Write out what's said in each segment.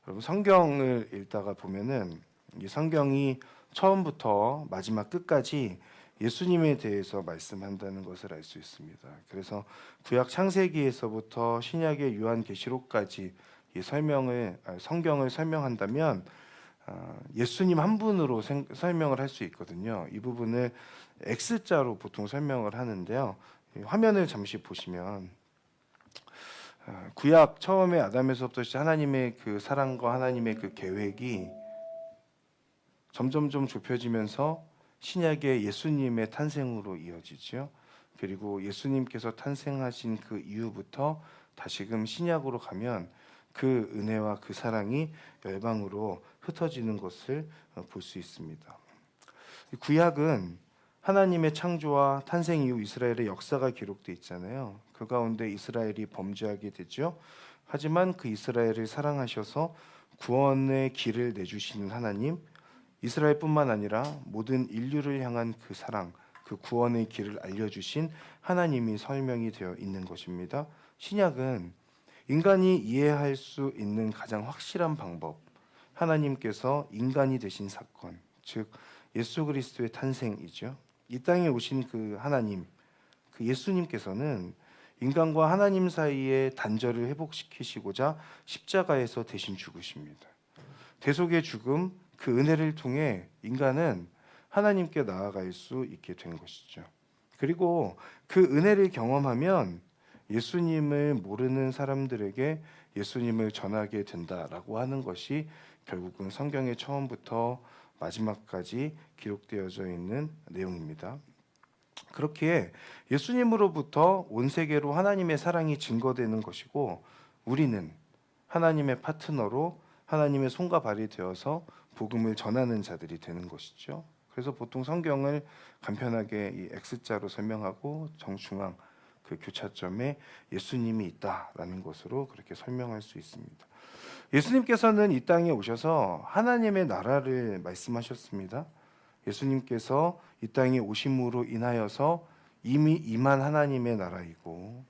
여러분 성경을 읽다가 보면은 이 성경이 처음부터 마지막 끝까지 예수님에 대해서 말씀한다는 것을 알 수 있습니다. 그래서 구약 창세기에서부터 신약의 요한계시록까지 이 성경을 설명한다면 예수님 한 분으로 설명을 할 수 있거든요. 이 부분을 X자로 보통 설명을 하는데요. 화면을 잠시 보시면 구약 처음에 아담에서부터 하나님의 그 사랑과 하나님의 그 계획이 점점점 좁혀지면서 신약의 예수님의 탄생으로 이어지죠. 그리고 예수님께서 탄생하신 그 이후부터 다시금 신약으로 가면 그 은혜와 그 사랑이 열방으로 흩어지는 것을 볼 수 있습니다. 구약은 하나님의 창조와 탄생 이후 이스라엘의 역사가 기록되어 있잖아요. 그 가운데 이스라엘이 범죄하게 되죠. 하지만 그 이스라엘을 사랑하셔서 구원의 길을 내주시는 하나님, 이스라엘뿐만 아니라 모든 인류를 향한 그 사랑, 그 구원의 길을 알려주신 하나님이 설명이 되어 있는 것입니다. 신약은 인간이 이해할 수 있는 가장 확실한 방법, 하나님께서 인간이 되신 사건, 즉 예수 그리스도의 탄생이죠. 이 땅에 오신 그 하나님, 그 예수님께서는 인간과 하나님 사이의 단절을 회복시키시고자 십자가에서 대신 죽으십니다. 대속의 죽음, 그 은혜를 통해 인간은 하나님께 나아갈 수 있게 된 것이죠. 그리고 그 은혜를 경험하면 예수님을 모르는 사람들에게 예수님을 전하게 된다라고 하는 것이 결국은 성경의 처음부터 마지막까지 기록되어져 있는 내용입니다. 그렇기에 예수님으로부터 온 세계로 하나님의 사랑이 증거되는 것이고, 우리는 하나님의 파트너로 하나님의 손과 발이 되어서 복음을 전하는 자들이 되는 것이죠. 그래서 보통 성경을 간편하게 이 X자로 설명하고 정중앙 그 교차점에 예수님이 있다라는 것으로 그렇게 설명할 수 있습니다. 예수님께서는 이 땅에 오셔서 하나님의 나라를 말씀하셨습니다. 예수님께서 이 땅에 오심으로 인하여서 이미 임한 하나님의 나라이고,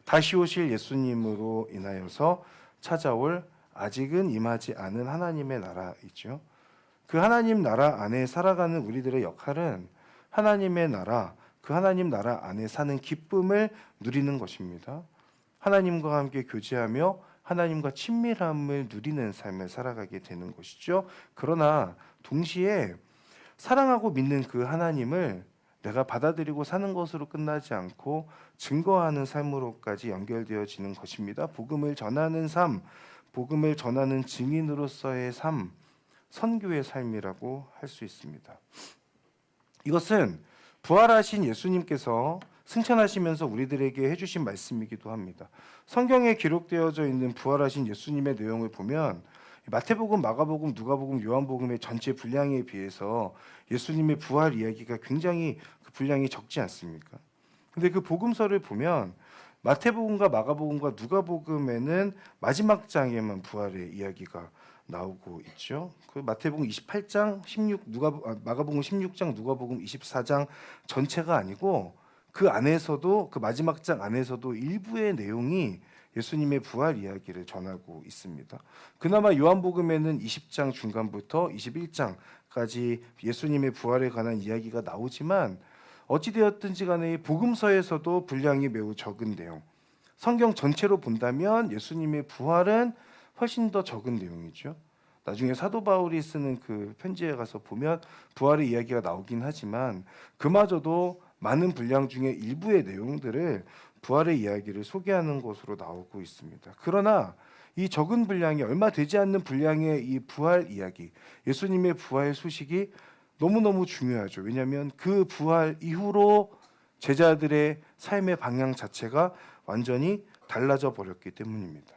다시 오실 예수님으로 인하여서 찾아올 아직은 임하지 않은 하나님의 나라이죠. 그 하나님 나라 안에 살아가는 우리들의 역할은 하나님의 나라, 그 하나님 나라 안에 사는 기쁨을 누리는 것입니다. 하나님과 함께 교제하며 하나님과 친밀함을 누리는 삶을 살아가게 되는 것이죠. 그러나 동시에 사랑하고 믿는 그 하나님을 내가 받아들이고 사는 것으로 끝나지 않고 증거하는 삶으로까지 연결되어지는 것입니다. 복음을 전하는 삶, 복음을 전하는 증인으로서의 삶, 선교의 삶이라고 할 수 있습니다. 이것은 부활하신 예수님께서 승천하시면서 우리들에게 해주신 말씀이기도 합니다. 성경에 기록되어져 있는 부활하신 예수님의 내용을 보면 마태복음, 마가복음, 누가복음, 요한복음의 전체 분량에 비해서 예수님의 부활 이야기가 굉장히 그 분량이 적지 않습니까? 근데 그 복음서를 보면 마태복음과 마가복음과 누가복음에는 마지막 장에만 부활의 이야기가 나오고 있죠. 그 마태복음 28장, 마가복음 16장, 누가복음 24장 전체가 아니고 그 안에서도, 그 마지막 장 안에서도 일부의 내용이 예수님의 부활 이야기를 전하고 있습니다. 그나마 요한복음에는 20장 중간부터 21장까지 예수님의 부활에 관한 이야기가 나오지만 어찌되었든지 간에 복음서에서도 분량이 매우 적은 내용, 성경 전체로 본다면 예수님의 부활은 훨씬 더 적은 내용이죠. 나중에 사도 바울이 쓰는 그 편지에 가서 보면 부활의 이야기가 나오긴 하지만 그마저도 많은 분량 중에 일부의 내용들을 부활의 이야기를 소개하는 것으로 나오고 있습니다. 그러나 이 적은 분량이, 얼마 되지 않는 분량의 이 부활 이야기, 예수님의 부활 소식이 너무너무 중요하죠. 왜냐하면 그 부활 이후로 제자들의 삶의 방향 자체가 완전히 달라져 버렸기 때문입니다.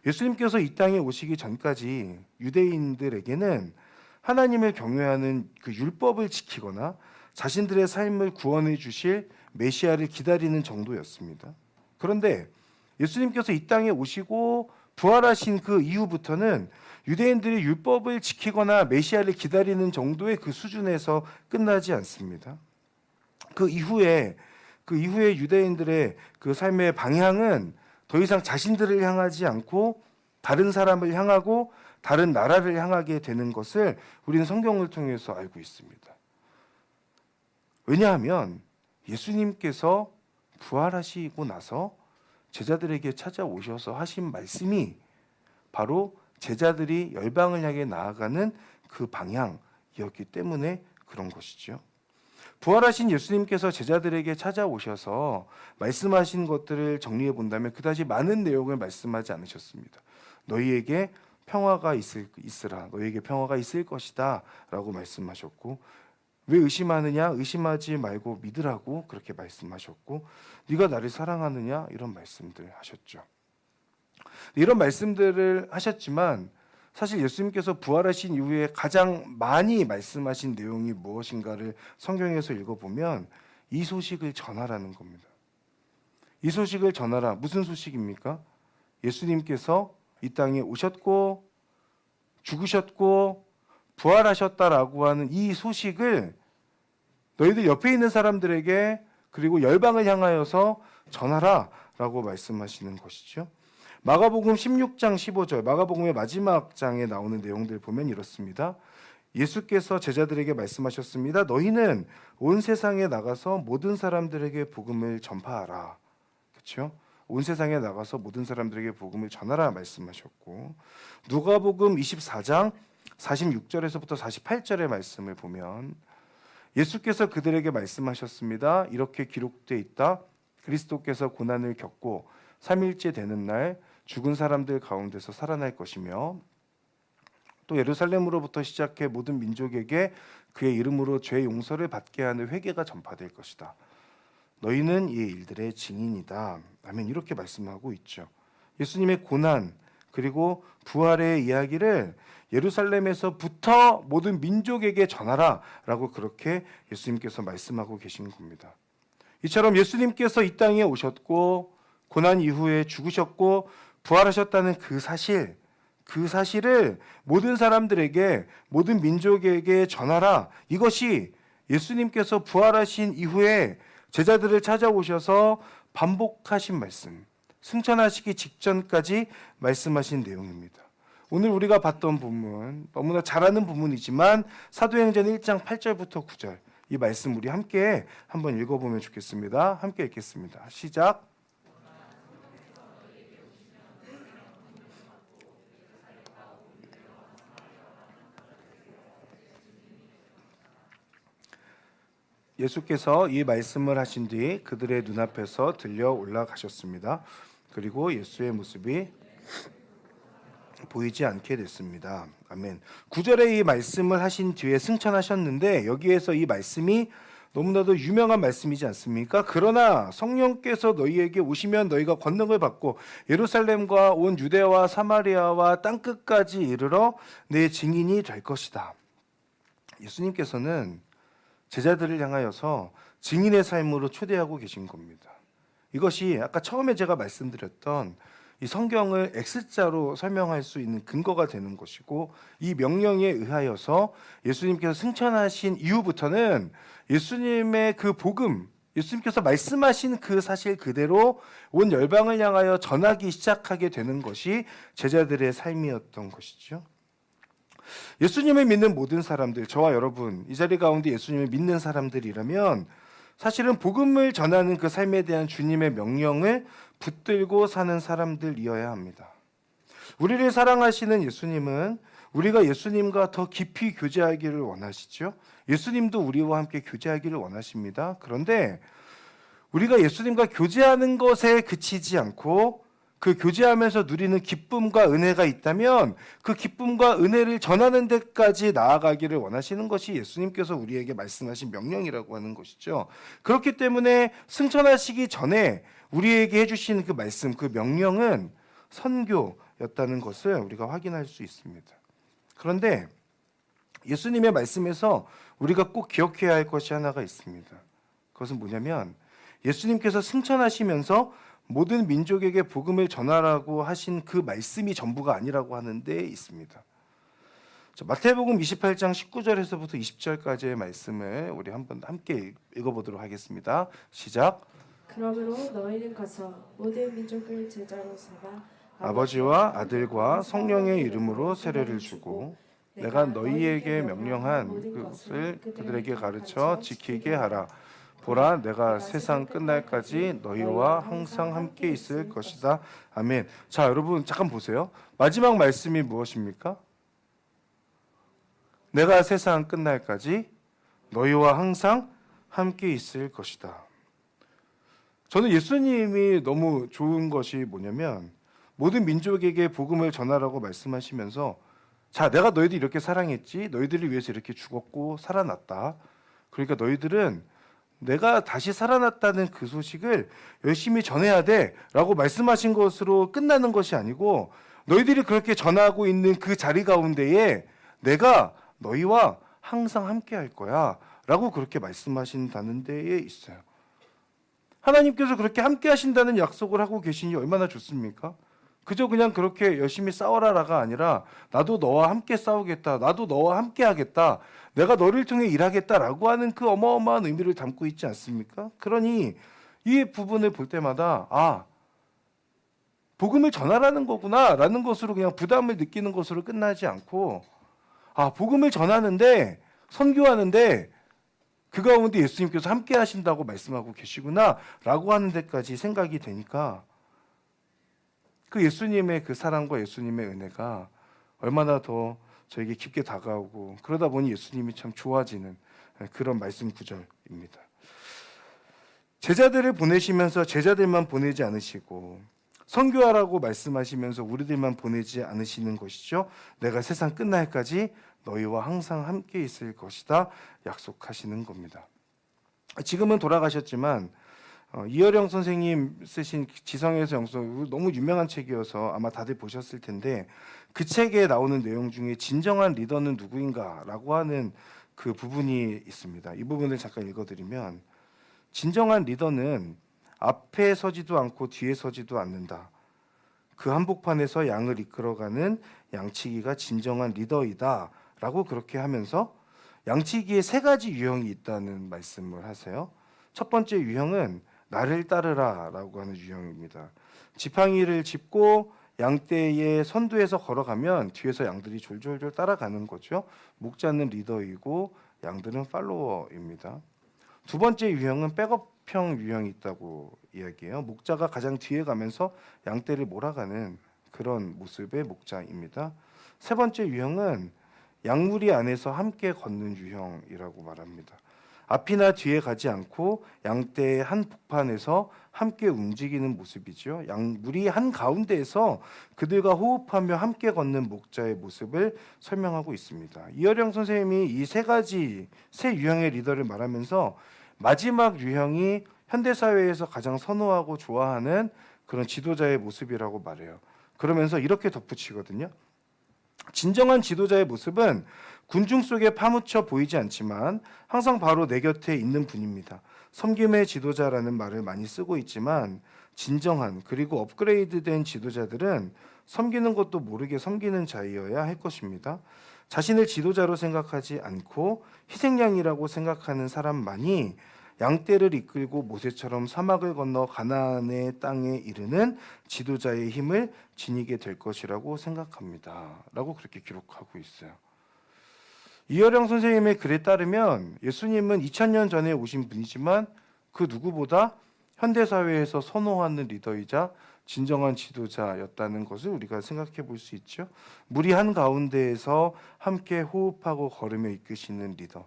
예수님께서 이 땅에 오시기 전까지 유대인들에게는 하나님을 경외하는 그 율법을 지키거나 자신들의 삶을 구원해 주실 메시아를 기다리는 정도였습니다. 그런데 예수님께서 이 땅에 오시고 부활하신 그 이후부터는 유대인들이 율법을 지키거나 메시아를 기다리는 정도의 그 수준에서 끝나지 않습니다. 그 이후에 유대인들의 그 삶의 방향은 더 이상 자신들을 향하지 않고 다른 사람을 향하고 다른 나라를 향하게 되는 것을 우리는 성경을 통해서 알고 있습니다. 왜냐하면 예수님께서 부활하시고 나서 제자들에게 찾아오셔서 하신 말씀이 바로 제자들이 열방을 향해 나아가는 그 방향이었기 때문에 그런 것이죠. 부활하신 예수님께서 제자들에게 찾아오셔서 말씀하신 것들을 정리해 본다면 그다지 많은 내용을 말씀하지 않으셨습니다. 너희에게 평화가 있으라. 너희에게 평화가 있을 것이다 라고 말씀하셨고, 왜 의심하느냐? 의심하지 말고 믿으라고 그렇게 말씀하셨고, 네가 나를 사랑하느냐? 이런 말씀들 하셨죠. 이런 말씀들을 하셨지만 사실 예수님께서 부활하신 이후에 가장 많이 말씀하신 내용이 무엇인가를 성경에서 읽어보면 이 소식을 전하라는 겁니다. 이 소식을 전하라. 무슨 소식입니까? 예수님께서 이 땅에 오셨고 죽으셨고 부활하셨다라고 하는 이 소식을 너희들 옆에 있는 사람들에게 그리고 열방을 향하여서 전하라 라고 말씀하시는 것이죠. 마가복음 16장 15절, 마가복음의 마지막 장에 나오는 내용들 보면 이렇습니다. 예수께서 제자들에게 말씀하셨습니다. 너희는 온 세상에 나가서 모든 사람들에게 복음을 전파하라. 그렇죠? 온 세상에 나가서 모든 사람들에게 복음을 전하라 말씀하셨고, 누가복음 24장 46절에서부터 48절의 말씀을 보면 예수께서 그들에게 말씀하셨습니다. 이렇게 기록되어 있다. 그리스도께서 고난을 겪고 3일째 되는 날 죽은 사람들 가운데서 살아날 것이며 또 예루살렘으로부터 시작해 모든 민족에게 그의 이름으로 죄 용서를 받게 하는 회개가 전파될 것이다. 너희는 이 일들의 증인이다. 아멘. 이렇게 말씀하고 있죠. 예수님의 고난 그리고 부활의 이야기를 예루살렘에서부터 모든 민족에게 전하라 라고 그렇게 예수님께서 말씀하고 계신 겁니다. 이처럼 예수님께서 이 땅에 오셨고 고난 이후에 죽으셨고 부활하셨다는 그 사실을 모든 사람들에게 모든 민족에게 전하라. 이것이 예수님께서 부활하신 이후에 제자들을 찾아오셔서 반복하신 말씀, 승천하시기 직전까지 말씀하신 내용입니다. 오늘 우리가 봤던 본문, 너무나 잘 아는 본문이지만 사도행전 1장 8절부터 9절 이 말씀 우리 함께 한번 읽어보면 좋겠습니다. 함께 읽겠습니다. 시작. 예수께서 이 말씀을 하신 뒤 그들의 눈앞에서 들려 올라가셨습니다. 그리고 예수의 모습이 보이지 않게 됐습니다. 아멘. 9절에 이 말씀을 하신 뒤에 승천하셨는데 여기에서 이 말씀이 너무나도 유명한 말씀이지 않습니까? 그러나 성령께서 너희에게 오시면 너희가 권능을 받고 예루살렘과 온 유대와 사마리아와 땅끝까지 이르러 내 증인이 될 것이다. 예수님께서는 제자들을 향하여서 증인의 삶으로 초대하고 계신 겁니다. 이것이 아까 처음에 제가 말씀드렸던 이 성경을 X자로 설명할 수 있는 근거가 되는 것이고, 이 명령에 의하여서 예수님께서 승천하신 이후부터는 예수님의 그 복음, 예수님께서 말씀하신 그 사실 그대로 온 열방을 향하여 전하기 시작하게 되는 것이 제자들의 삶이었던 것이죠. 예수님을 믿는 모든 사람들, 저와 여러분, 이 자리 가운데 예수님을 믿는 사람들이라면 사실은 복음을 전하는 그 삶에 대한 주님의 명령을 붙들고 사는 사람들이어야 합니다. 우리를 사랑하시는 예수님은 우리가 예수님과 더 깊이 교제하기를 원하시죠. 예수님도 우리와 함께 교제하기를 원하십니다. 그런데 우리가 예수님과 교제하는 것에 그치지 않고 그 교제하면서 누리는 기쁨과 은혜가 있다면 그 기쁨과 은혜를 전하는 데까지 나아가기를 원하시는 것이 예수님께서 우리에게 말씀하신 명령이라고 하는 것이죠. 그렇기 때문에 승천하시기 전에 우리에게 해주신 그 말씀, 그 명령은 선교였다는 것을 우리가 확인할 수 있습니다. 그런데 예수님의 말씀에서 우리가 꼭 기억해야 할 것이 하나가 있습니다. 그것은 뭐냐면 예수님께서 승천하시면서 모든 민족에게 복음을 전하라고 하신 그 말씀이 전부가 아니라고 하는 데 있습니다. 마태복음 28장 19절에서부터 20절까지의 말씀을 우리 한번 함께 읽어보도록 하겠습니다. 시작. 그러므로 너희는 가서 모든 민족을 제자로 삼아 아버지와 아들과 성령의 이름으로 세례를 주고 내가 너희에게 명령한 그것을 그들에게 가르쳐 지키게 하라. 보라, 내가 세상 끝날까지 너희와 항상 함께 있을 것이다. 아멘. 자, 여러분 잠깐 보세요. 마지막 말씀이 무엇입니까? 내가 세상 끝날까지 너희와 항상 함께 있을 것이다. 저는 예수님이 너무 좋은 것이 뭐냐면 모든 민족에게 복음을 전하라고 말씀하시면서 자, 내가 너희들 이렇게 사랑했지. 너희들을 위해서 이렇게 죽었고 살아났다. 그러니까 너희들은 내가 다시 살아났다는 그 소식을 열심히 전해야 돼 라고 말씀하신 것으로 끝나는 것이 아니고 너희들이 그렇게 전하고 있는 그 자리 가운데에 내가 너희와 항상 함께 할 거야 라고 그렇게 말씀하신다는 데에 있어요. 하나님께서 그렇게 함께 하신다는 약속을 하고 계시니 얼마나 좋습니까? 그저 그냥 그렇게 열심히 싸워라라가 아니라 나도 너와 함께 싸우겠다. 나도 너와 함께 하겠다. 내가 너를 통해 일하겠다라고 하는 그 어마어마한 의미를 담고 있지 않습니까? 그러니 이 부분을 볼 때마다 아, 복음을 전하라는 거구나라는 것으로 그냥 부담을 느끼는 것으로 끝나지 않고 아, 복음을 전하는데 선교하는데 그 가운데 예수님께서 함께 하신다고 말씀하고 계시구나라고 하는 데까지 생각이 되니까 그 예수님의 그 사랑과 예수님의 은혜가 얼마나 더 저에게 깊게 다가오고 그러다 보니 예수님이 참 좋아지는 그런 말씀 구절입니다. 제자들을 보내시면서 제자들만 보내지 않으시고 선교하라고 말씀하시면서 우리들만 보내지 않으시는 것이죠. 내가 세상 끝날까지 너희와 항상 함께 있을 것이다 약속하시는 겁니다. 지금은 돌아가셨지만 이어령 선생님 쓰신 지성에서 영성 너무 유명한 책이어서 아마 다들 보셨을 텐데 그 책에 나오는 내용 중에 진정한 리더는 누구인가라고 하는 그 부분이 있습니다. 이 부분을 잠깐 읽어드리면 진정한 리더는 앞에 서지도 않고 뒤에 서지도 않는다. 그 한복판에서 양을 이끌어가는 양치기가 진정한 리더이다 라고 그렇게 하면서 양치기에 세 가지 유형이 있다는 말씀을 하세요. 첫 번째 유형은 나를 따르라 라고 하는 유형입니다. 지팡이를 짚고 양떼의 선두에서 걸어가면 뒤에서 양들이 졸졸졸 따라가는 거죠. 목자는 리더이고 양들은 팔로워입니다. 두 번째 유형은 백업형 유형이 있다고 이야기해요. 목자가 가장 뒤에 가면서 양떼를 몰아가는 그런 모습의 목자입니다. 세 번째 유형은 양무리 안에서 함께 걷는 유형이라고 말합니다. 앞이나 뒤에 가지 않고 양떼의 한 복판에서 함께 움직이는 모습이죠. 양무리 한 가운데에서 그들과 호흡하며 함께 걷는 목자의 모습을 설명하고 있습니다. 이어령 선생님이 이 세 유형의 리더를 말하면서 마지막 유형이 현대사회에서 가장 선호하고 좋아하는 그런 지도자의 모습이라고 말해요. 그러면서 이렇게 덧붙이거든요. 진정한 지도자의 모습은 군중 속에 파묻혀 보이지 않지만 항상 바로 내 곁에 있는 분입니다. 섬김의 지도자라는 말을 많이 쓰고 있지만 진정한 그리고 업그레이드된 지도자들은 섬기는 것도 모르게 섬기는 자이어야 할 것입니다. 자신을 지도자로 생각하지 않고 희생양이라고 생각하는 사람만이 양떼를 이끌고 모세처럼 사막을 건너 가나안의 땅에 이르는 지도자의 힘을 지니게 될 것이라고 생각합니다. 라고 그렇게 기록하고 있어요. 이어령 선생님의 글에 따르면 예수님은 2000년 전에 오신 분이지만 그 누구보다 현대사회에서 선호하는 리더이자 진정한 지도자였다는 것을 우리가 생각해 볼 수 있죠. 무리 한가운데에서 함께 호흡하고 걸으며 이끄시는 리더,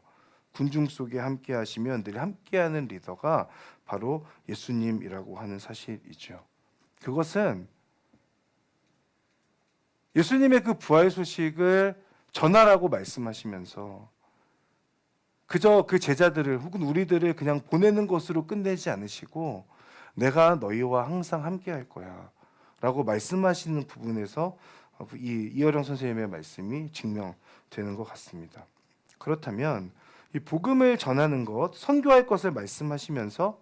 군중 속에 함께 하시면 늘 함께하는 리더가 바로 예수님이라고 하는 사실이죠. 그것은 예수님의 그 부활 소식을 전하라고 말씀하시면서 그저 그 제자들을 혹은 우리들을 그냥 보내는 것으로 끝내지 않으시고 내가 너희와 항상 함께 할 거야 라고 말씀하시는 부분에서 이어령 선생님의 말씀이 증명되는 것 같습니다. 그렇다면 이 복음을 전하는 것, 선교할 것을 말씀하시면서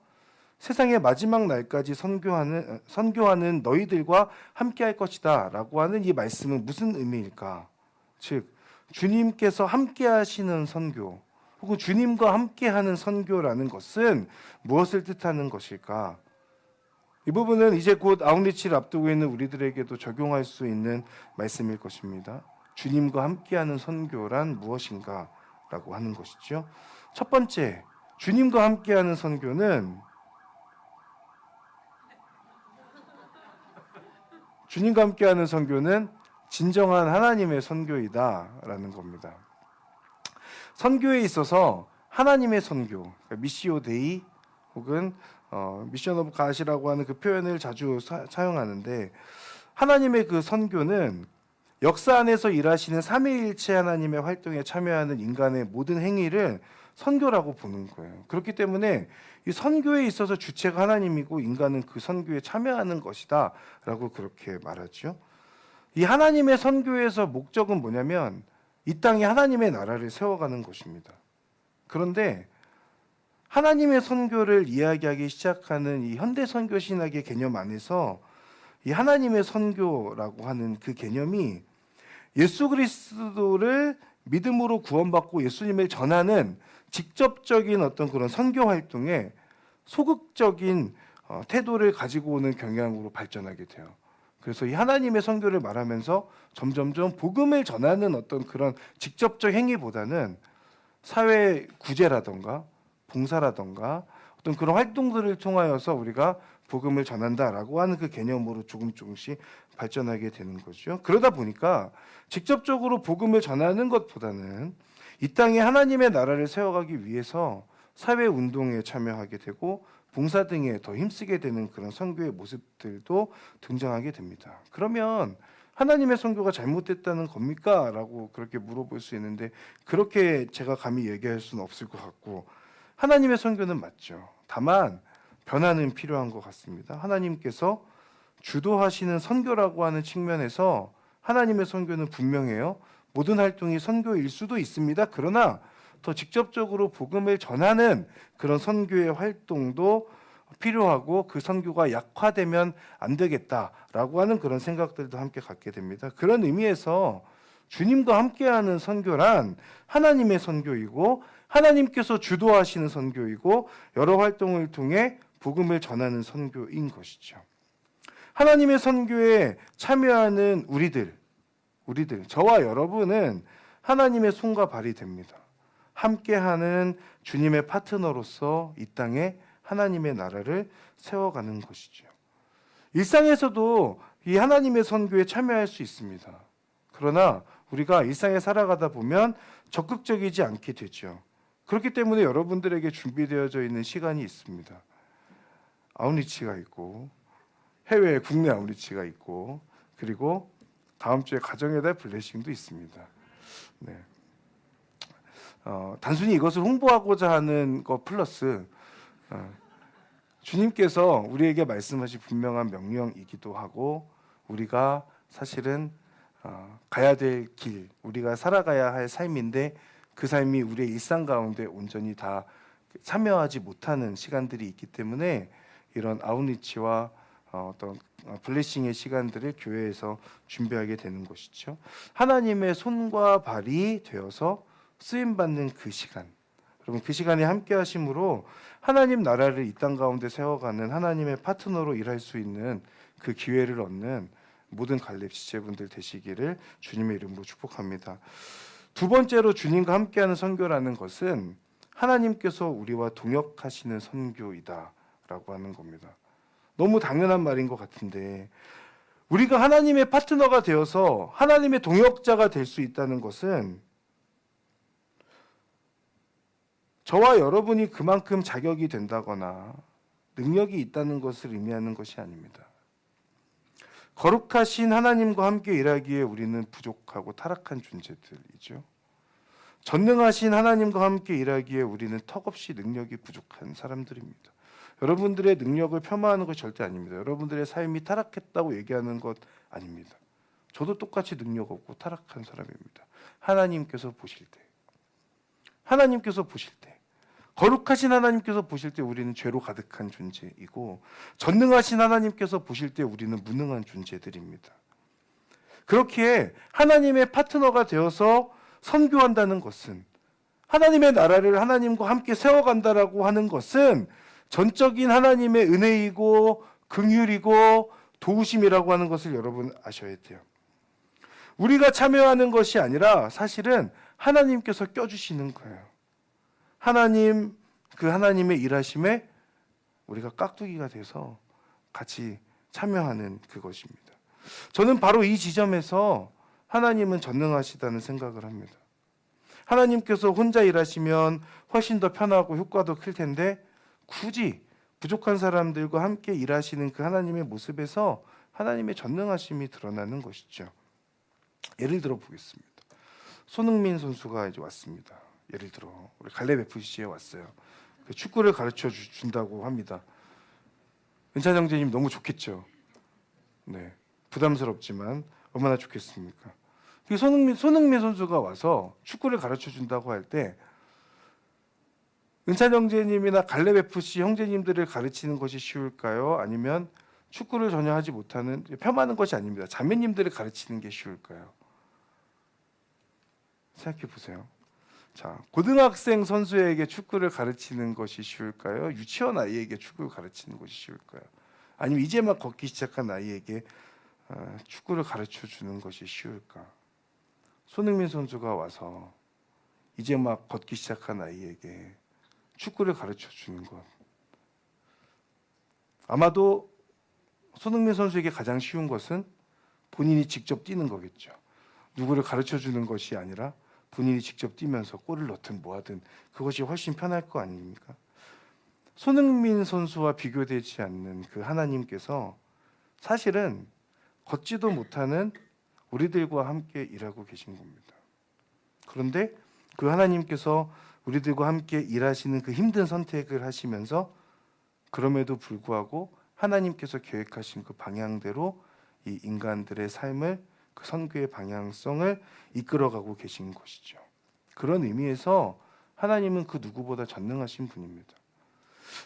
세상의 마지막 날까지 선교하는 너희들과 함께할 것이다라고 하는 이 말씀은 무슨 의미일까? 즉 주님께서 함께하시는 선교, 혹은 주님과 함께하는 선교라는 것은 무엇을 뜻하는 것일까? 이 부분은 이제 곧 아웃리치를 앞두고 있는 우리들에게도 적용할 수 있는 말씀일 것입니다. 주님과 함께하는 선교란 무엇인가? 라고 하는 것이죠. 첫 번째, 주님과 함께하는 선교는 진정한 하나님의 선교이다라는 겁니다. 선교에 있어서 하나님의 선교, 그러니까 미시오 데이 혹은 미션 오브 갓이라고 하는 그 표현을 자주 사용하는데, 하나님의 그 선교는 역사 안에서 일하시는 삼위일체 하나님의 활동에 참여하는 인간의 모든 행위를 선교라고 보는 거예요. 그렇기 때문에 이 선교에 있어서 주체가 하나님이고 인간은 그 선교에 참여하는 것이다 라고 그렇게 말하죠. 이 하나님의 선교에서 목적은 뭐냐면 이 땅에 하나님의 나라를 세워가는 것입니다. 그런데 하나님의 선교를 이야기하기 시작하는 이 현대 선교 신학의 개념 안에서 이 하나님의 선교라고 하는 그 개념이 예수 그리스도를 믿음으로 구원받고 예수님을 전하는 직접적인 어떤 그런 선교 활동에 소극적인 태도를 가지고 오는 경향으로 발전하게 돼요. 그래서 이 하나님의 선교를 말하면서 점점점 복음을 전하는 어떤 그런 직접적 행위보다는 사회 구제라던가 봉사라던가 어떤 그런 활동들을 통하여서 우리가 복음을 전한다라고 하는 그 개념으로 조금씩 발전하게 되는 거죠. 그러다 보니까 직접적으로 복음을 전하는 것보다는 이 땅에 하나님의 나라를 세워가기 위해서 사회 운동에 참여하게 되고 봉사 등에 더 힘쓰게 되는 그런 선교의 모습들도 등장하게 됩니다. 그러면 하나님의 선교가 잘못됐다는 겁니까? 라고 그렇게 물어볼 수 있는데, 그렇게 제가 감히 얘기할 수는 없을 것 같고, 하나님의 선교는 맞죠. 다만 변화는 필요한 것 같습니다. 하나님께서 주도하시는 선교라고 하는 측면에서 하나님의 선교는 분명해요. 모든 활동이 선교일 수도 있습니다. 그러나 더 직접적으로 복음을 전하는 그런 선교의 활동도 필요하고, 그 선교가 약화되면 안 되겠다라고 하는 그런 생각들도 함께 갖게 됩니다. 그런 의미에서 주님과 함께하는 선교란 하나님의 선교이고, 하나님께서 주도하시는 선교이고, 여러 활동을 통해 복음을 전하는 선교인 것이죠. 하나님의 선교에 참여하는 우리들, 저와 여러분은 하나님의 손과 발이 됩니다. 함께하는 주님의 파트너로서 이 땅에 하나님의 나라를 세워가는 것이죠. 일상에서도 이 하나님의 선교에 참여할 수 있습니다. 그러나 우리가 일상에 살아가다 보면 적극적이지 않게 되죠. 그렇기 때문에 여러분들에게 준비되어져 있는 시간이 있습니다. 아웃리치가 있고, 해외 국내 아웃리치가 있고, 그리고 다음 주에 가정의 달 블레싱도 있습니다. 네. 단순히 이것을 홍보하고자 하는 것 플러스 주님께서 우리에게 말씀하신 분명한 명령이기도 하고, 우리가 사실은 가야 될 길, 우리가 살아가야 할 삶인데 그 삶이 우리의 일상 가운데 온전히 다 참여하지 못하는 시간들이 있기 때문에 이런 아웃리치와 어떤 블레싱의 시간들을 교회에서 준비하게 되는 것이죠. 하나님의 손과 발이 되어서 쓰임받는 그 시간, 여러분 그 시간에 함께 하심으로 하나님 나라를 이 땅 가운데 세워가는 하나님의 파트너로 일할 수 있는 그 기회를 얻는 모든 갈렙 지체분들 되시기를 주님의 이름으로 축복합니다. 두 번째로 주님과 함께하는 선교라는 것은 하나님께서 우리와 동역하시는 선교이다라고 하는 겁니다. 너무 당연한 말인 것 같은데, 우리가 하나님의 파트너가 되어서 하나님의 동역자가 될 수 있다는 것은 저와 여러분이 그만큼 자격이 된다거나 능력이 있다는 것을 의미하는 것이 아닙니다. 거룩하신 하나님과 함께 일하기에 우리는 부족하고 타락한 존재들이죠. 전능하신 하나님과 함께 일하기에 우리는 턱없이 능력이 부족한 사람들입니다. 여러분들의 능력을 폄하하는 것이 절대 아닙니다. 여러분들의 삶이 타락했다고 얘기하는 것 아닙니다. 저도 똑같이 능력 없고 타락한 사람입니다. 하나님께서 보실 때, 거룩하신 하나님께서 보실 때 우리는 죄로 가득한 존재이고, 전능하신 하나님께서 보실 때 우리는 무능한 존재들입니다. 그렇기에 하나님의 파트너가 되어서 선교한다는 것은, 하나님의 나라를 하나님과 함께 세워간다라고 하는 것은 전적인 하나님의 은혜이고 긍휼이고 도우심이라고 하는 것을 여러분 아셔야 돼요. 우리가 참여하는 것이 아니라 사실은 하나님께서 껴주시는 거예요. 하나님의 일하심에 우리가 깍두기가 돼서 같이 참여하는 그것입니다. 저는 바로 이 지점에서 하나님은 전능하시다는 생각을 합니다. 하나님께서 혼자 일하시면 훨씬 더 편하고 효과도 클 텐데 굳이 부족한 사람들과 함께 일하시는 그 하나님의 모습에서 하나님의 전능하심이 드러나는 것이죠. 예를 들어 보겠습니다. 손흥민 선수가 이제 왔습니다. 예를 들어 우리 갈렙 FC에 왔어요. 축구를 가르쳐 준다고 합니다. 은찬 형제님 너무 좋겠죠. 네, 부담스럽지만 얼마나 좋겠습니까? 손흥민 선수가 와서 축구를 가르쳐 준다고 할 때 은찬 형제님이나 갈렙 FC 형제님들을 가르치는 것이 쉬울까요? 아니면 축구를 전혀 하지 못하는 폄하하는 것이 아닙니다. 자매님들을 가르치는 게 쉬울까요? 생각해 보세요. 자, 고등학생 선수에게 축구를 가르치는 것이 쉬울까요? 유치원 아이에게 축구를 가르치는 것이 쉬울까요? 아니면 이제 막 걷기 시작한 아이에게 축구를 가르쳐 주는 것이 쉬울까? 손흥민 선수가 와서 이제 막 걷기 시작한 아이에게 축구를 가르쳐 주는 것. 아마도 손흥민 선수에게 가장 쉬운 것은 본인이 직접 뛰는 거겠죠. 누구를 가르쳐 주는 것이 아니라 본인이 직접 뛰면서 골을 넣든 뭐하든 그것이 훨씬 편할 거 아닙니까? 손흥민 선수와 비교되지 않는 그 하나님께서 사실은 걷지도 못하는 우리들과 함께 일하고 계신 겁니다. 그런데 그 하나님께서 우리들과 함께 일하시는 그 힘든 선택을 하시면서 그럼에도 불구하고 하나님께서 계획하신 그 방향대로 이 인간들의 삶을 그 선교의 방향성을 이끌어가고 계신 것이죠. 그런 의미에서 하나님은 그 누구보다 전능하신 분입니다.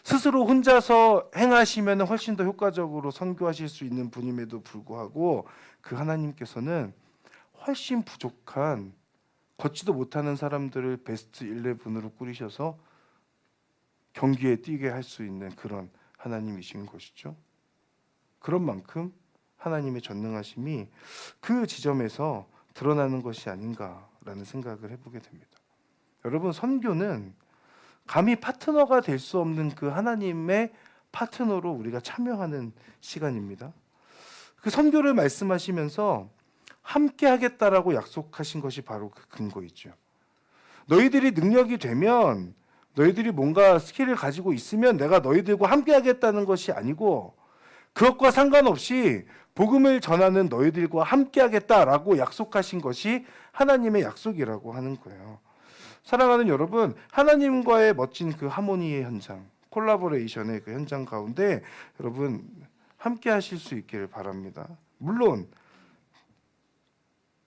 스스로 혼자서 행하시면 훨씬 더 효과적으로 선교하실 수 있는 분임에도 불구하고 그 하나님께서는 훨씬 부족한 걷지도 못하는 사람들을 베스트 11으로 꾸리셔서 경기에 뛰게 할 수 있는 그런 하나님이신 것이죠. 그런 만큼 하나님의 전능하심이 그 지점에서 드러나는 것이 아닌가라는 생각을 해보게 됩니다. 여러분, 선교는 감히 파트너가 될 수 없는 그 하나님의 파트너로 우리가 참여하는 시간입니다. 그 선교를 말씀하시면서 함께 하겠다라고 약속하신 것이 바로 그 근거이죠. 너희들이 능력이 되면, 너희들이 뭔가 스킬을 가지고 있으면 내가 너희들과 함께 하겠다는 것이 아니고 그것과 상관없이 복음을 전하는 너희들과 함께 하겠다라고 약속하신 것이 하나님의 약속이라고 하는 거예요. 사랑하는 여러분, 하나님과의 멋진 그 하모니의 현장, 콜라보레이션의 그 현장 가운데 여러분 함께 하실 수 있기를 바랍니다. 물론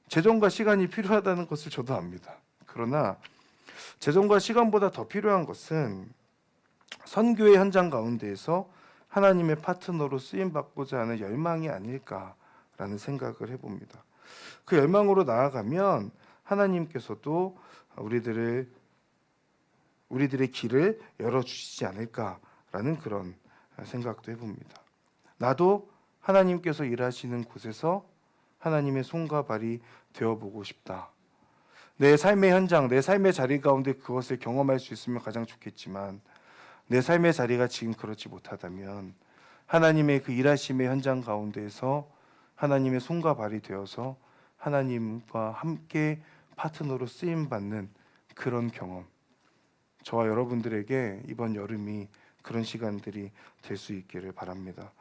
재정과 시간이 필요하다는 것을 저도 압니다. 그러나 재정과 시간보다 더 필요한 것은 선교의 현장 가운데에서 하나님의 파트너로 쓰임받고자 하는 열망이 아닐까라는 생각을 해봅니다. 그 열망으로 나아가면 하나님께서도 우리들의 길을 열어주시지 않을까라는 그런 생각도 해봅니다. 나도 하나님께서 일하시는 곳에서 하나님의 손과 발이 되어보고 싶다. 내 삶의 현장, 내 삶의 자리 가운데 그것을 경험할 수 있으면 가장 좋겠지만 내 삶의 자리가 지금 그렇지 못하다면 하나님의 그 일하심의 현장 가운데에서 하나님의 손과 발이 되어서 하나님과 함께 파트너로 쓰임받는 그런 경험, 저와 여러분들에게 이번 여름이 그런 시간들이 될 수 있기를 바랍니다.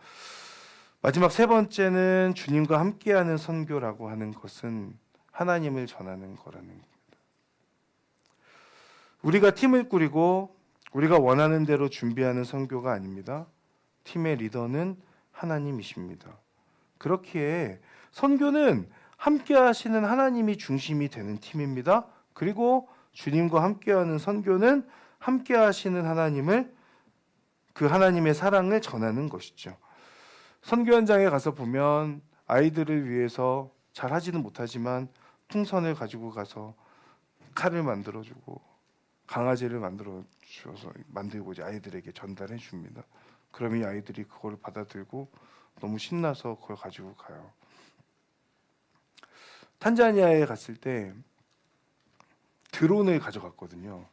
마지막 세 번째는 주님과 함께하는 선교라고 하는 것은 하나님을 전하는 거라는 겁니다. 우리가 팀을 꾸리고 우리가 원하는 대로 준비하는 선교가 아닙니다. 팀의 리더는 하나님이십니다. 그렇기에 선교는 함께 하시는 하나님이 중심이 되는 팀입니다. 그리고 주님과 함께하는 선교는 함께 하시는 하나님을, 그 하나님의 사랑을 전하는 것이죠. 선교 현장에 가서 보면 아이들을 위해서 잘 하지는 못하지만 풍선을 가지고 가서 칼을 만들어주고 강아지를 만들고 이제 아이들에게 전달해 줍니다. 그러면 이 아이들이 그걸 받아들고 너무 신나서 그걸 가지고 가요. 탄자니아에 갔을 때 드론을 가져갔거든요.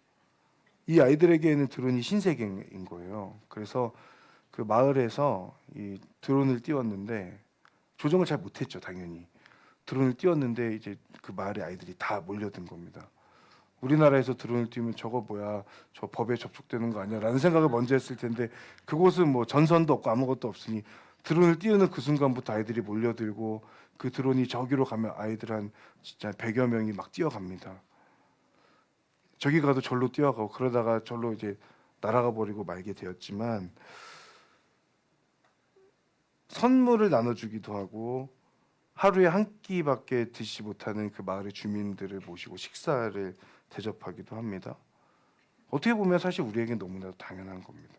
이 아이들에게는 드론이 신세계인 거예요. 그래서 그 마을에서 이 드론을 띄웠는데 조정을 잘 못했죠, 당연히. 드론을 띄웠는데 이제 그 마을의 아이들이 다 몰려든 겁니다. 우리나라에서 드론을 띄우면 저거 뭐야, 저 법에 접촉되는 거 아니야 라는 생각을 먼저 했을 텐데, 그곳은 뭐 전선도 없고 아무것도 없으니 드론을 띄우는 그 순간부터 아이들이 몰려들고, 그 드론이 저기로 가면 아이들 한 진짜 100여 명이 막 뛰어갑니다. 저기 가도 절로 뛰어가고, 그러다가 절로 이제 날아가 버리고 말게 되었지만, 선물을 나눠주기도 하고 하루에 한 끼밖에 드시지 못하는 그 마을의 주민들을 모시고 식사를 대접하기도 합니다. 어떻게 보면 사실 우리에겐 너무나도 당연한 겁니다.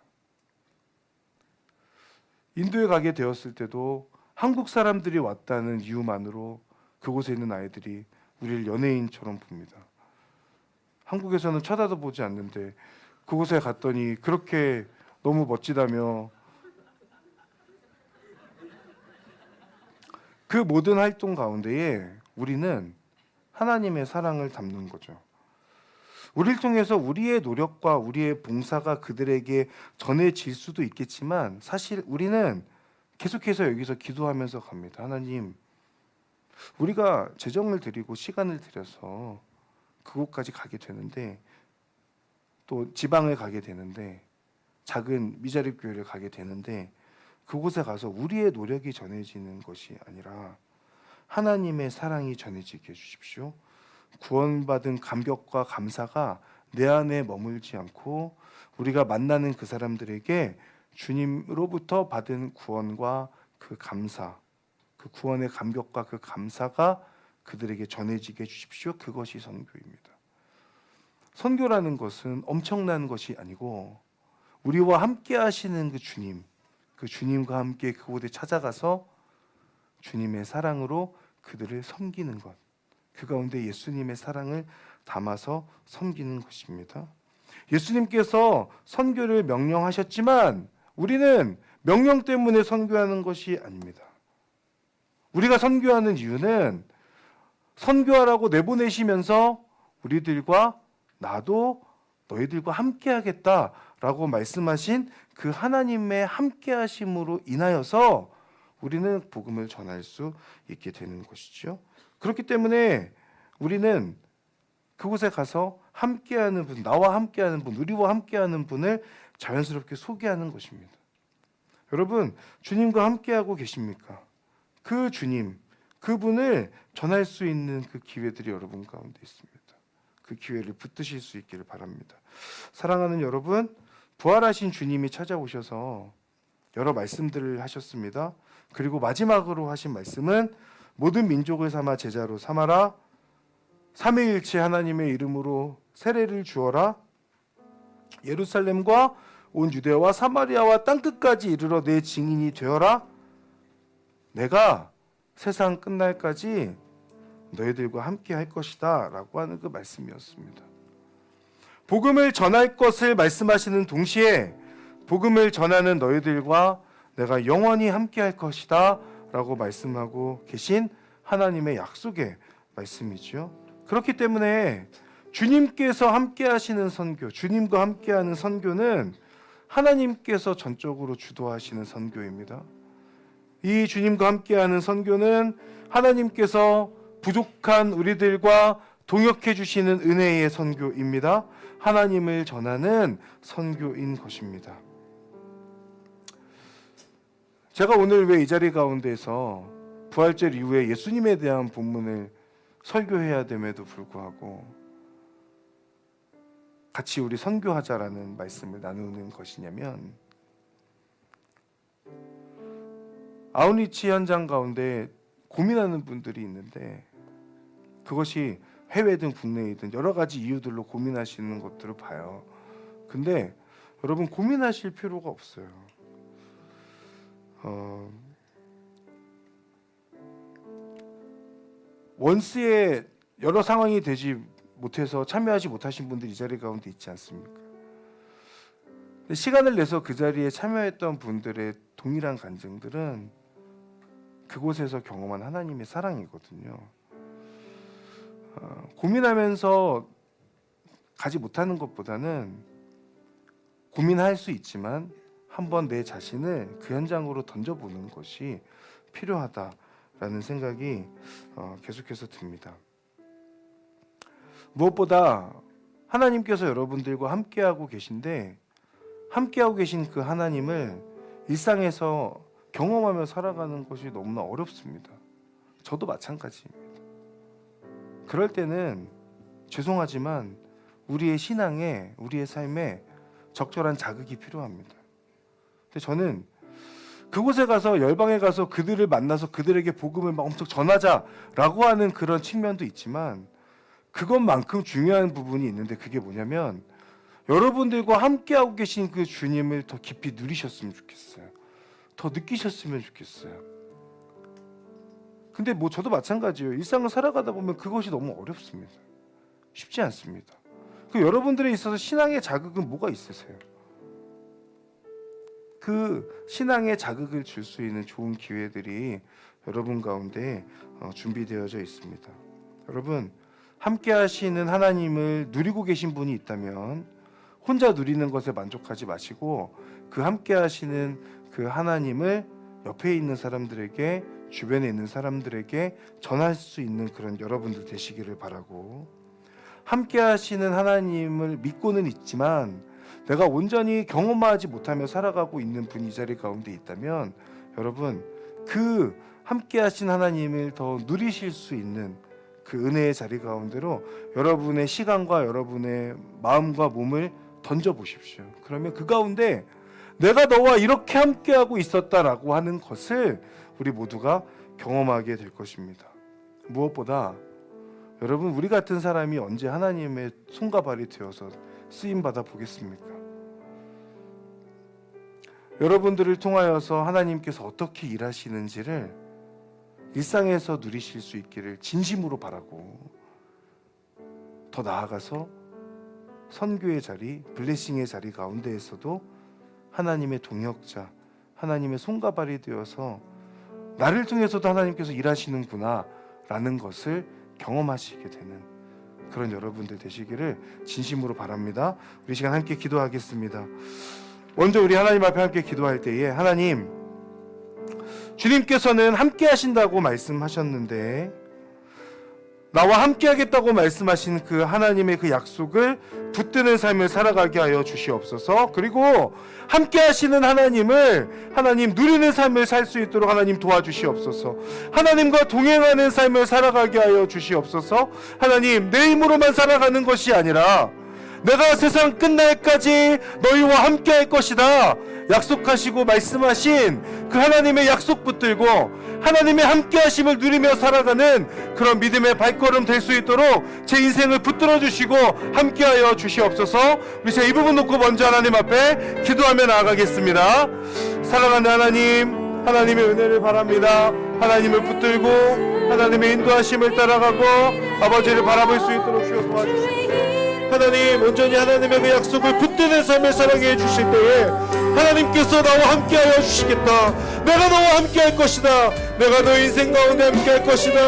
인도에 가게 되었을 때도 한국 사람들이 왔다는 이유만으로 그곳에 있는 아이들이 우리를 연예인처럼 봅니다. 한국에서는 쳐다도 보지 않는데 그곳에 갔더니 그렇게 너무 멋지다며, 그 모든 활동 가운데에 우리는 하나님의 사랑을 담는 거죠. 우리를 통해서 우리의 노력과 우리의 봉사가 그들에게 전해질 수도 있겠지만, 사실 우리는 계속해서 여기서 기도하면서 갑니다. 하나님, 우리가 재정을 드리고 시간을 들여서 그곳까지 가게 되는데, 또 지방을 가게 되는데, 작은 미자립 교회를 가게 되는데, 그곳에 가서 우리의 노력이 전해지는 것이 아니라 하나님의 사랑이 전해지게 해주십시오. 구원받은 감격과 감사가 내 안에 머물지 않고 우리가 만나는 그 사람들에게 주님으로부터 받은 구원과 그 감사, 그 구원의 감격과 그 감사가 그들에게 전해지게 해주십시오. 그것이 선교입니다. 선교라는 것은 엄청난 것이 아니고, 우리와 함께 하시는 그 주님, 그 주님과 함께 그곳에 찾아가서 주님의 사랑으로 그들을 섬기는 것, 그 가운데 예수님의 사랑을 담아서 섬기는 것입니다. 예수님께서 선교를 명령하셨지만 우리는 명령 때문에 선교하는 것이 아닙니다. 우리가 선교하는 이유는 선교하라고 내보내시면서 우리들과 나도 너희들과 함께 하겠다라고 말씀하신 그 하나님의 함께 하심으로 인하여서 우리는 복음을 전할 수 있게 되는 것이죠. 그렇기 때문에 우리는 그곳에 가서 함께하는 분, 나와 함께하는 분, 우리와 함께하는 분을 자연스럽게 소개하는 것입니다. 여러분, 주님과 함께하고 계십니까? 그 주님, 그분을 전할 수 있는 그 기회들이 여러분 가운데 있습니다. 그 기회를 붙드실 수 있기를 바랍니다. 사랑하는 여러분, 부활하신 주님이 찾아오셔서 여러 말씀들을 하셨습니다. 그리고 마지막으로 하신 말씀은 모든 민족을 삼아 제자로 삼아라, 삼위일체 하나님의 이름으로 세례를 주어라, 예루살렘과 온 유대와 사마리아와 땅끝까지 이르러 내 증인이 되어라, 내가 세상 끝날까지 너희들과 함께 할 것이다 라고 하는 그 말씀이었습니다. 복음을 전할 것을 말씀하시는 동시에 복음을 전하는 너희들과 내가 영원히 함께 할 것이다 라고 말씀하고 계신 하나님의 약속의 말씀이죠. 그렇기 때문에 주님께서 함께 하시는 선교, 주님과 함께하는 선교는 하나님께서 전적으로 주도하시는 선교입니다. 이 주님과 함께하는 선교는 하나님께서 부족한 우리들과 동역해 주시는 은혜의 선교입니다. 하나님을 전하는 선교인 것입니다. 제가 오늘 왜 이 자리 가운데서 부활절 이후에 예수님에 대한 본문을 설교해야 됨에도 불구하고 같이 우리 선교하자라는 말씀을 나누는 것이냐면, 아웃리치 현장 가운데 고민하는 분들이 있는데, 그것이 해외든 국내이든 여러 가지 이유들로 고민하시는 것들을 봐요. 근데 여러분, 고민하실 필요가 없어요. 원스에 여러 상황이 되지 못해서 참여하지 못하신 분들이 이 자리 가운데 있지 않습니까? 시간을 내서 그 자리에 참여했던 분들의 동일한 간증들은 그곳에서 경험한 하나님의 사랑이거든요. 고민하면서 가지 못하는 것보다는 고민할 수 있지만 한번 내 자신을 그 현장으로 던져보는 것이 필요하다라는 생각이 계속해서 듭니다. 무엇보다 하나님께서 여러분들과 함께하고 계신데 함께하고 계신 그 하나님을 일상에서 경험하며 살아가는 것이 너무나 어렵습니다. 저도 마찬가지입니다. 그럴 때는 죄송하지만 우리의 신앙에, 우리의 삶에 적절한 자극이 필요합니다. 근데 저는 그곳에 가서 열방에 가서 그들을 만나서 그들에게 복음을 막 엄청 전하자라고 하는 그런 측면도 있지만 그것만큼 중요한 부분이 있는데 그게 뭐냐면 여러분들과 함께하고 계신 그 주님을 더 깊이 누리셨으면 좋겠어요. 더 느끼셨으면 좋겠어요. 근데 뭐 저도 마찬가지예요. 일상을 살아가다 보면 그것이 너무 어렵습니다. 쉽지 않습니다. 그 여러분들에 있어서 신앙의 자극은 뭐가 있으세요? 그 신앙의 자극을 줄 수 있는 좋은 기회들이 여러분 가운데 준비되어져 있습니다. 여러분, 함께 하시는 하나님을 누리고 계신 분이 있다면 혼자 누리는 것에 만족하지 마시고 그 함께 하시는 그 하나님을 옆에 있는 사람들에게, 주변에 있는 사람들에게 전할 수 있는 그런 여러분들 되시기를 바라고, 함께 하시는 하나님을 믿고는 있지만 내가 온전히 경험하지 못하며 살아가고 있는 분이 이 자리 가운데 있다면 여러분, 그 함께 하신 하나님을 더 누리실 수 있는 그 은혜의 자리 가운데로 여러분의 시간과 여러분의 마음과 몸을 던져보십시오. 그러면 그 가운데 내가 너와 이렇게 함께하고 있었다라고 하는 것을 우리 모두가 경험하게 될 것입니다. 무엇보다 여러분, 우리 같은 사람이 언제 하나님의 손과 발이 되어서 쓰임받아 보겠습니까? 여러분들을 통하여서 하나님께서 어떻게 일하시는지를 일상에서 누리실 수 있기를 진심으로 바라고, 더 나아가서 선교의 자리, 블레싱의 자리 가운데에서도 하나님의 동역자, 하나님의 손과 발이 되어서 나를 통해서도 하나님께서 일하시는구나 라는 것을 경험하시게 되는 그런 여러분들 되시기를 진심으로 바랍니다. 우리 시간 함께 기도하겠습니다. 먼저 우리 하나님 앞에 함께 기도할 때에, 하나님, 주님께서는 함께 하신다고 말씀하셨는데 나와 함께 하겠다고 말씀하신 그 하나님의 그 약속을 붙드는 삶을 살아가게 하여 주시옵소서. 그리고 함께 하시는 하나님을, 하나님 누리는 삶을 살 수 있도록 하나님 도와주시옵소서. 하나님과 동행하는 삶을 살아가게 하여 주시옵소서. 하나님, 내 힘으로만 살아가는 것이 아니라 내가 세상 끝날까지 너희와 함께 할 것이다 약속하시고 말씀하신 그 하나님의 약속 붙들고 하나님의 함께 하심을 누리며 살아가는 그런 믿음의 발걸음 될 수 있도록 제 인생을 붙들어 주시고 함께 하여 주시옵소서. 우리 이 부분 놓고 먼저 하나님 앞에 기도하며 나아가겠습니다. 사랑하는 하나님, 하나님의 은혜를 바랍니다. 하나님을 붙들고 하나님의 인도하심을 따라가고 아버지를 바라볼 수 있도록 주여 도와주십시오. 하나님, 온전히 하나님의 그 약속을 붙드는 삶을 사랑해 주실 때에 하나님께서 나와 함께하여 주시겠다. 내가 너와 함께할 것이다. 내가 너의 인생 가운데 함께할 것이다.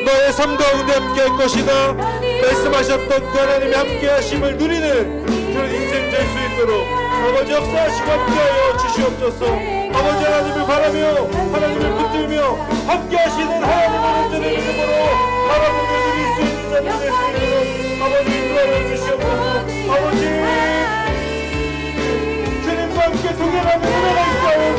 너의 삶 가운데 함께할 것이다. 말씀하셨던 그 하나님의 함께하심을 누리는 그런 인생 될 수 있도록 아버지 역사하시고 함께하여 주시옵소서. 아버지, 하나님을 바라며 하나님을 붙들며 함께하시는 하나님의 은혜를 믿음으로 바라보며 누릴 수 있는 자들 될 수 있도록 아버지 인도하여 주시옵소서. 아버지, 주님과 함께 동행하는 은혜가 있도록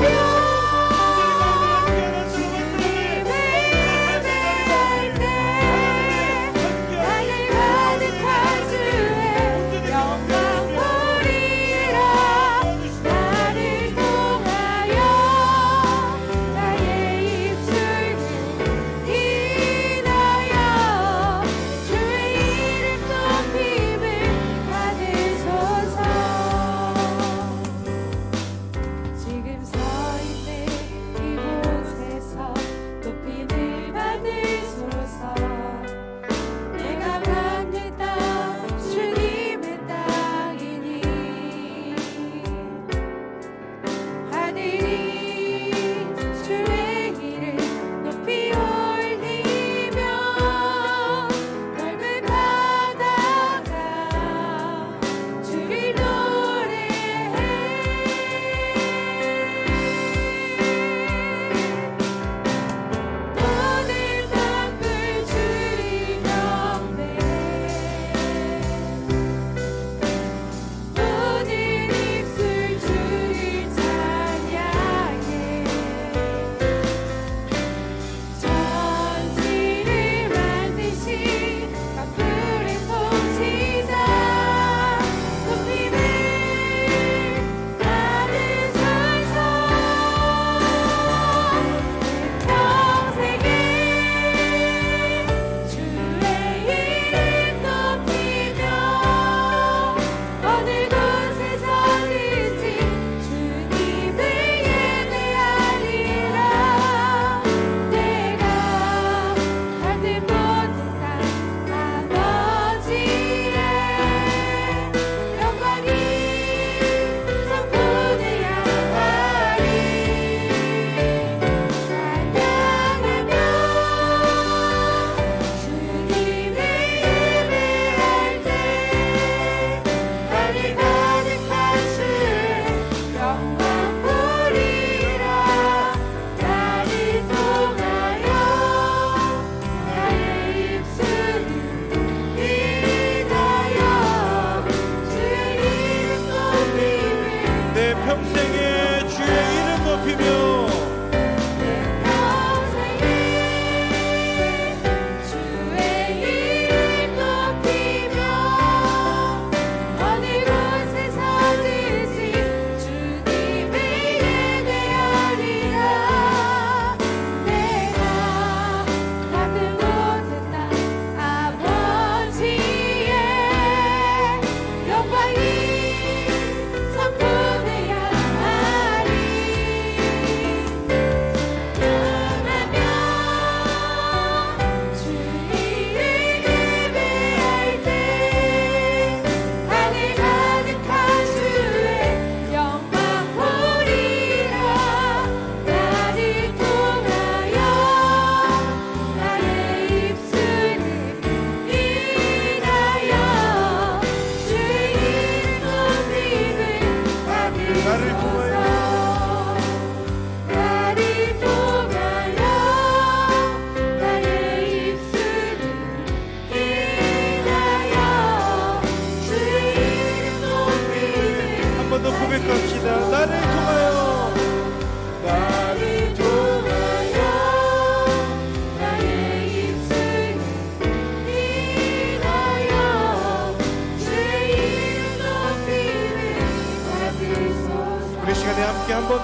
주시옵소서. 지금 서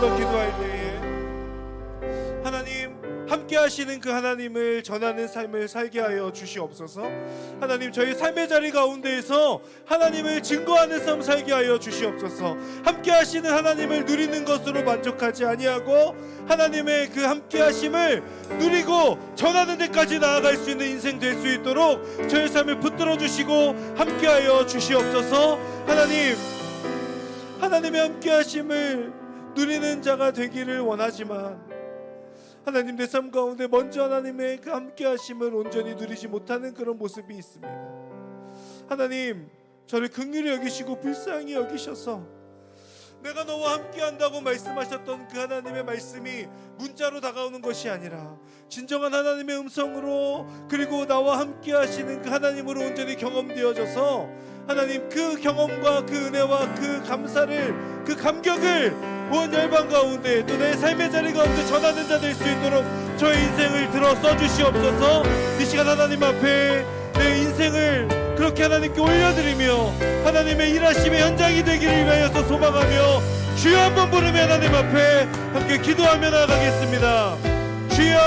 번 더 기도할 때에 하나님 함께 하시는 그 하나님을 전하는 삶을 살게 하여 주시옵소서. 하나님 저희 삶의 자리 가운데에서 하나님을 증거하는 삶 살게 하여 주시옵소서. 함께 하시는 하나님을 누리는 것으로 만족하지 아니하고 하나님의 그 함께 하심을 누리고 전하는 데까지 나아갈 수 있는 인생 될 수 있도록 저희 삶을 붙들어 주시고 함께 하여 주시옵소서. 하나님의 함께 하심을 누리는 자가 되기를 원하지만 하나님 내 삶 가운데 먼저 하나님의 그 함께 하심을 온전히 누리지 못하는 그런 모습이 있습니다. 하나님 저를 긍휼히 여기시고 불쌍히 여기셔서 내가 너와 함께 한다고 말씀하셨던 그 하나님의 말씀이 문자로 다가오는 것이 아니라 진정한 하나님의 음성으로 그리고 나와 함께 하시는 그 하나님으로 온전히 경험되어져서 하나님 그 경험과 그 은혜와 그 감사를 그 감격을 온 열방 가운데 또 내 삶의 자리 가운데 전하는 자 될 수 있도록 저의 인생을 들어 써주시옵소서. 이 시간 하나님 앞에 내 인생을 그렇게 하나님께 올려드리며 하나님의 일하심의 현장이 되기를 위하여서 소망하며 주여 한번 부르며 하나님 앞에 함께 기도하며 나아가겠습니다. 주여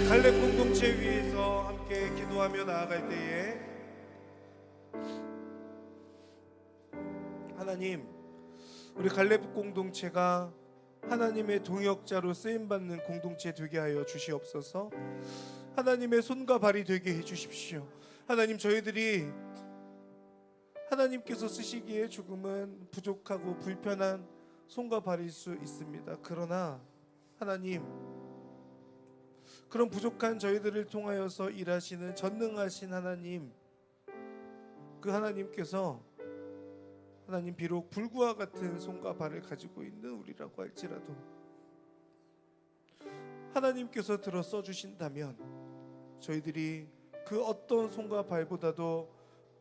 갈렙 공동체 위에서 함께 기도하며 나아갈 때에 하나님 우리 갈렙 공동체가 하나님의 동역자로 쓰임받는 공동체 되게 하여 주시옵소서. 하나님의 손과 발이 되게 해주십시오. 하나님 저희들이 하나님께서 쓰시기에 조금은 부족하고 불편한 손과 발일 수 있습니다. 그러나 하나님 그런 부족한 저희들을 통하여서 일하시는 전능하신 하나님 그 하나님께서 하나님 비록 불구와 같은 손과 발을 가지고 있는 우리라고 할지라도 하나님께서 들어 써주신다면 저희들이 그 어떤 손과 발보다도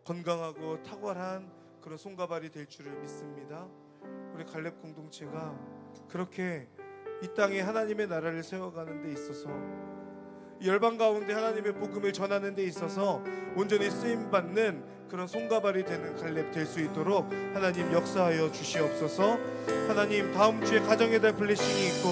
건강하고 탁월한 그런 손과 발이 될 줄을 믿습니다. 우리 갈렙 공동체가 그렇게 이 땅에 하나님의 나라를 세워가는 데 있어서 열방 가운데 하나님의 복음을 전하는 데 있어서 온전히 쓰임받는 그런 손과 발이 되는 갈렙 될 수 있도록 하나님 역사하여 주시옵소서. 하나님 다음 주에 가정의 달 블레싱이 있고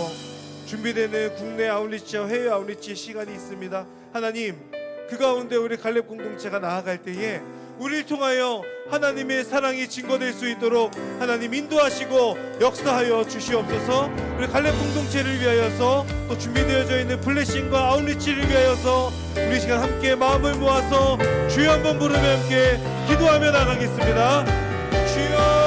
준비되는 국내 아웃리치와 해외 아웃리치 시간이 있습니다. 하나님 그 가운데 우리 갈렙 공동체가 나아갈 때에 우리를 통하여 하나님의 사랑이 증거될 수 있도록 하나님 인도하시고 역사하여 주시옵소서. 우리 갈렙 공동체를 위하여서 또 준비되어져 있는 블레싱과 아웃리치를 위하여서 우리 시간 함께 마음을 모아서 주여 한번 부르며 함께 기도하며 나가겠습니다. 주여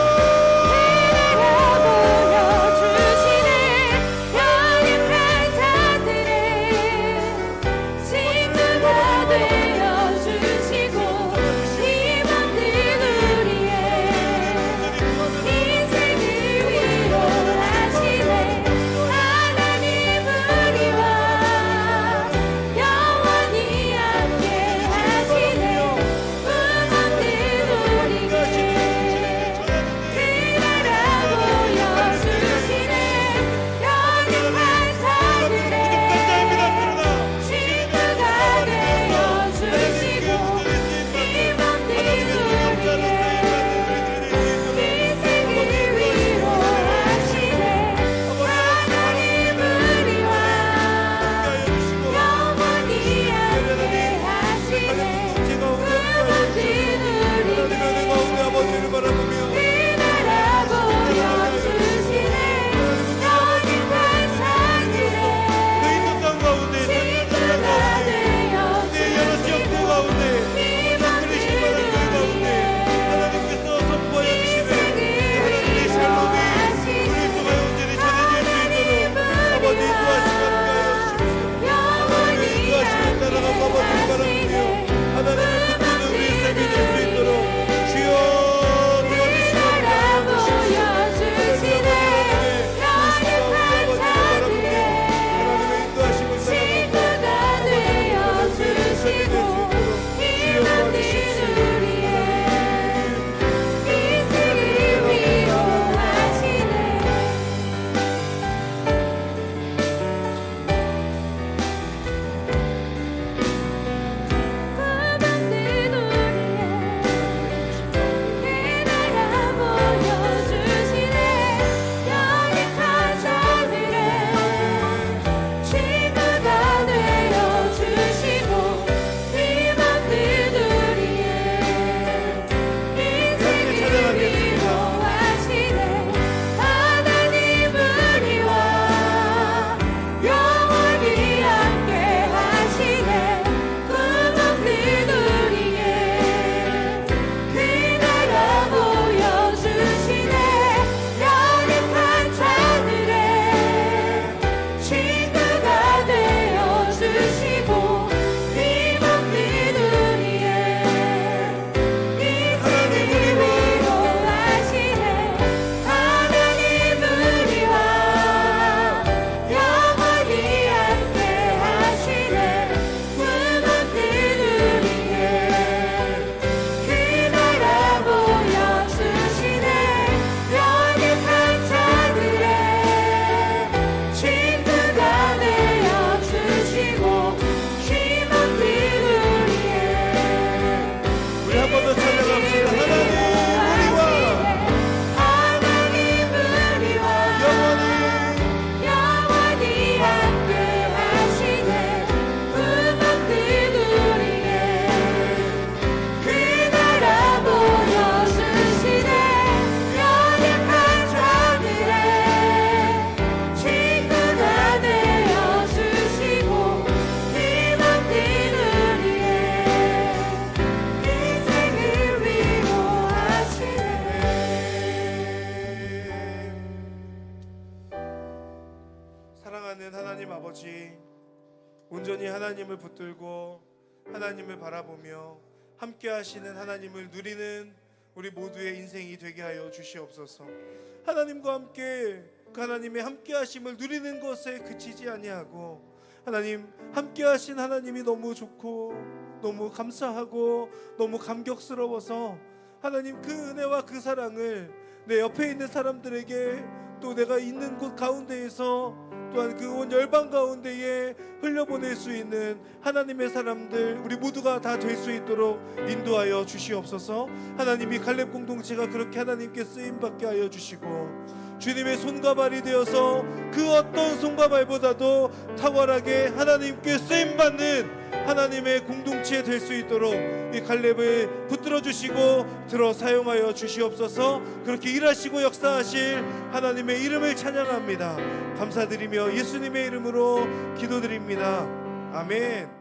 사랑하는 하나님 아버지, 온전히 하나님을 붙들고 하나님을 바라보며 함께 하시는 하나님을 누리는 우리 모두의 인생이 되게 하여 주시옵소서. 하나님과 함께 그 하나님의 함께 하심을 누리는 것에 그치지 아니하고, 하나님 함께 하신 하나님이 너무 좋고 너무 감사하고 너무 감격스러워서 하나님 그 은혜와 그 사랑을 내 옆에 있는 사람들에게, 또 내가 있는 곳 가운데에서 또한 그 온 열방 가운데에 흘려보낼 수 있는 하나님의 사람들 우리 모두가 다 될 수 있도록 인도하여 주시옵소서. 하나님이 갈렙 공동체가 그렇게 하나님께 쓰임받게 하여 주시고, 주님의 손과 발이 되어서 그 어떤 손과 발보다도 탁월하게 하나님께 쓰임받는 하나님의 공동체 될 수 있도록 이 갈렙을 붙들어 주시고 들어 사용하여 주시옵소서. 그렇게 일하시고 역사하실 하나님의 이름을 찬양합니다. 감사드리며 예수님의 이름으로 기도드립니다. 아멘.